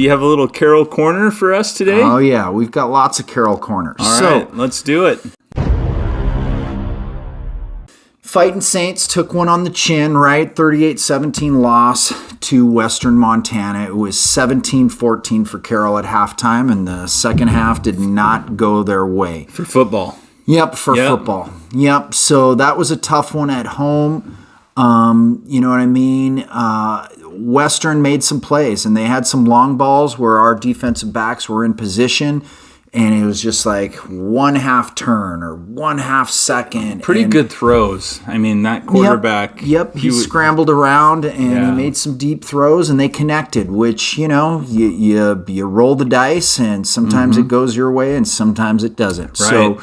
You have a little Carroll Corner for us today? Oh, yeah. We've got lots of Carroll Corners. All right, let's do it. Fighting Saints took one on the chin, right? 38-17 loss to Western Montana. It was 17-14 for Carroll at halftime, and the second half did not go their way. For football. Yep, football. Yep, so that was a tough one at home. You know what I mean? Western made some plays, and they had some long balls where our defensive backs were in position, and it was just like 1/2 turn or 1/2 second. Pretty good throws. I mean, that quarterback. Yep, he scrambled around, and he made some deep throws, and they connected, which, you know, you roll the dice, and sometimes it goes your way, and sometimes it doesn't. Right. So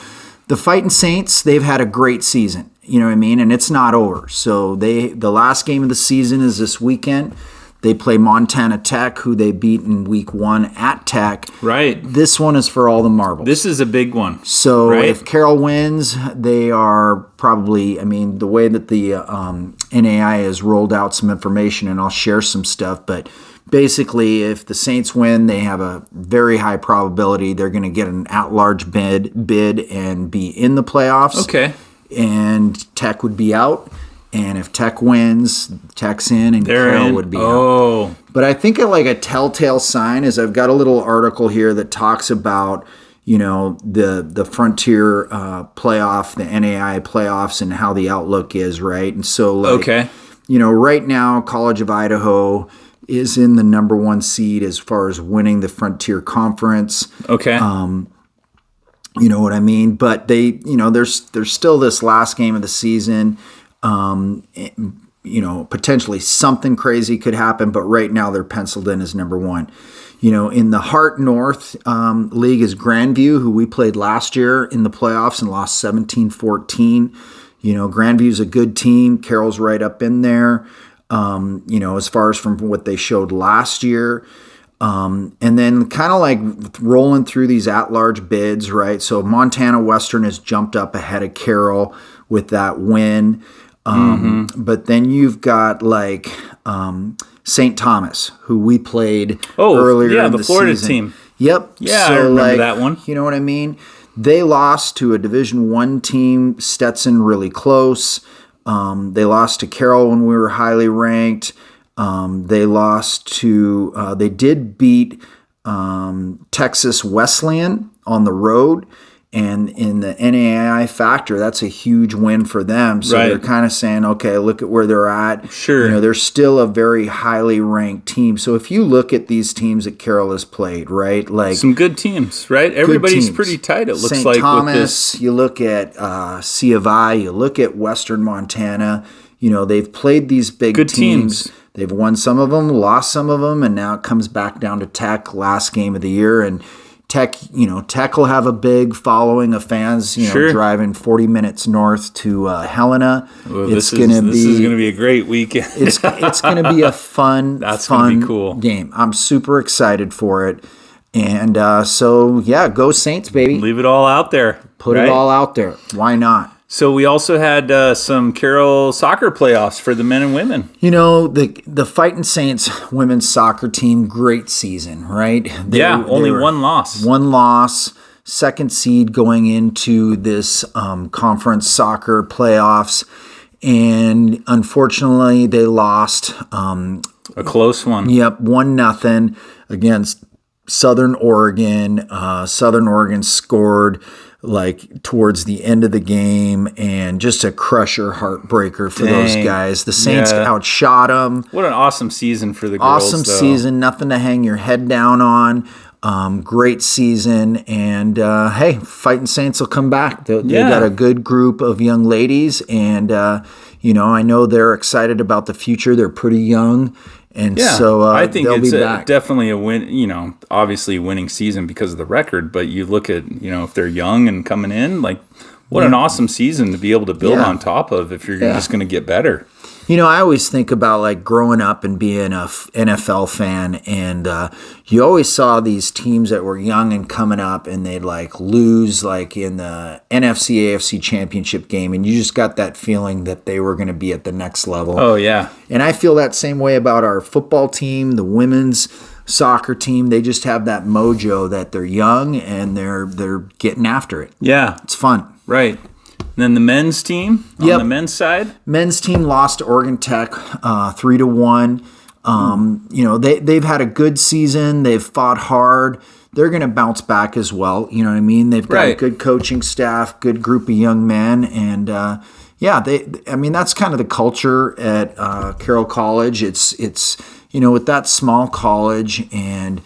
the Fighting Saints, they've had a great season. You know what I mean? And it's not over. So the last game of the season is this weekend. They play MontanaTech, who they beat in week 1 at Tech. Right. This one is for all the marbles. This is a big one. So if Carroll wins, they are probably, I mean, the way that the NAI has rolled out some information, and I'll share some stuff, but basically if the Saints win, they have a very high probability they're going to get an at-large bid and be in the playoffs. Okay. And Tech would be out. And if Tech wins, Tech's in, and Carroll would be out. But I think like a telltale sign is I've got a little article here that talks about, you know, the Frontier playoff, the NAI playoffs, and how the outlook is, right? And so, like, you know, right now, College of Idaho is in the number 1 seed as far as winning the Frontier Conference. Okay. You know what I mean? But they, you know, there's still this last game of the season. You know, potentially something crazy could happen, but right now they're penciled in as number 1. You know, in the Hart North League is Grandview, who we played last year in the playoffs and lost 17-14. You know, Grandview's a good team. Carroll's right up in there, you know, as far as from what they showed last year. And then kind of like rolling through these at-large bids, right? So Montana Western has jumped up ahead of Carroll with that win. But then you've got like St. Thomas, who we played earlier in the Florida season. team. Yep. Yeah, so, I remember like, that one. You know what I mean? They lost to a Division I team, Stetson, really close. They lost to Carroll when we were highly ranked. They lost to, they did beat Texas Wesleyan on the road. And in the NAI factor, that's a huge win for them. So they're kind of saying, okay, look at where they're at. Sure. You know, they're still a very highly ranked team. So if you look at these teams that Carroll has played, right? Like some good teams, right? Everybody's pretty tight, it looks St. like. Thomas, with this. You look at C of I, you look at Western Montana. You know, they've played these big teams. They've won some of them, lost some of them, and now it comes back down to Tech, last game of the year. And Tech, you know, Tech will have a big following of fans, you know, driving 40 minutes north to Helena. Well, this is going to be a great weekend. it's going to be a fun cool game. I'm super excited for it. And so, yeah, go Saints, baby. Leave it all out there. Put it all out there. Why not? So we also had some Carroll soccer playoffs for the men and women. You know, the Fighting Saints women's soccer team, great season, right? Only one loss. One loss, second seed going into this conference soccer playoffs. And unfortunately, they lost. A close one. Yep, 1-0 against Southern Oregon. Southern Oregon scored like towards the end of the game, and just a crusher heartbreaker for those guys. The Saints outshot them. What an awesome season for the girls. Awesome season, nothing to hang your head down on. Great season, and hey, Fighting Saints will come back. They got a good group of young ladies, and you know, I know they're excited about the future. They're pretty young. And so I think they'll it's be back. Definitely a win, you know, obviously a winning season because of the record, but you look at, you know, if they're young and coming in, like what an awesome season to be able to build on top of if you're just going to get better. You know, I always think about like growing up and being a NFL fan, and you always saw these teams that were young and coming up, and they'd like lose like in the NFC AFC championship game, and you just got that feeling that they were going to be at the next level. Oh yeah. And I feel that same way about our football team, the women's soccer team. They just have that mojo that they're young and they're getting after it. Yeah. It's fun. Right. And then the men's team on the men's side. Men's team lost to Oregon Tech 3-1. They've had a good season. They've fought hard. They're going to bounce back as well. You know what I mean? They've got a good coaching staff, good group of young men, and that's kind of the culture at Carroll College. It's with that small college and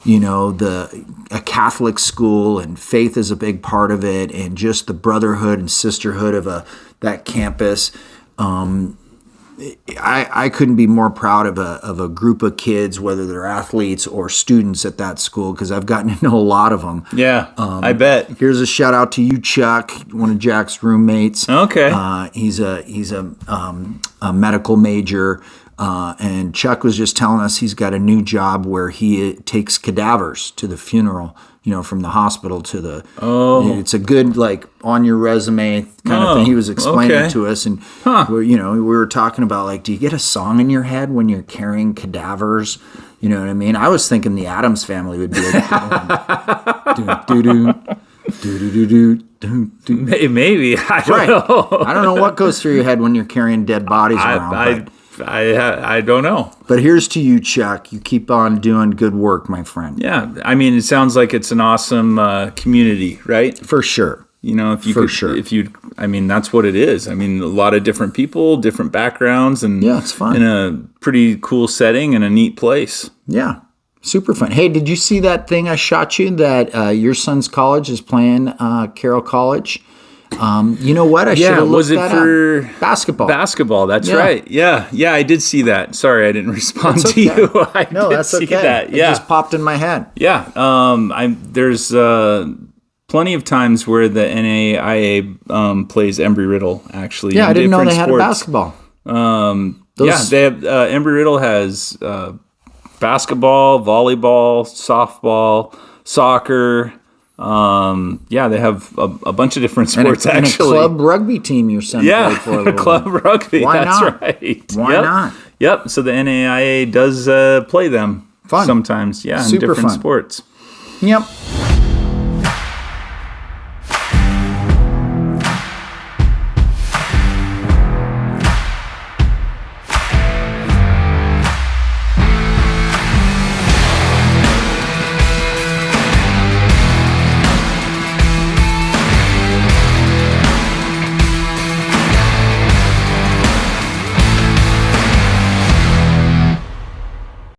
a Catholic school, and faith is a big part of it, and just the brotherhood and sisterhood of that campus. I couldn't be more proud of a group of kids, whether they're athletes or students at that school, because I've gotten to know a lot of them. Yeah, I bet. Here's a shout out to you, Chuck, one of Jack's roommates. Okay. He's a medical major, and Chuck was just telling us he's got a new job where he takes cadavers to the funeral. From the hospital to the. Oh. It's a good on your resume kind of thing. He was explaining to us, and we were talking about do you get a song in your head when you're carrying cadavers? You know what I mean? I was thinking the Addams Family would be a good one. Maybe I don't know. I don't know what goes through your head when you're carrying dead bodies around. I don't know. But here's to you, Chuck. You keep on doing good work, my friend. Yeah. I mean, it sounds like it's an awesome community, right? For sure. That's what it is. I mean, a lot of different people, different backgrounds, and it's fun. In a pretty cool setting and a neat place. Yeah. Super fun. Hey, did you see that thing I shot you that your son's college is playing Carroll College? You know what? I should have looked that up. Basketball. Basketball. That's right. Yeah. I did see that. Sorry, I didn't respond to you. That's okay. That. Yeah. It just popped in my head. Yeah. There's plenty of times where the NAIA plays Embry-Riddle. Actually. Yeah, I didn't know they had a basketball. They have Embry-Riddle has basketball, volleyball, softball, soccer. They have a bunch of different sports and actually. And a club rugby team your son played for a little club bit. rugby. Why that's not? Right. Why not? Yep. So the NAIA does play them sometimes. Yeah, Super in different fun. sports. Yep.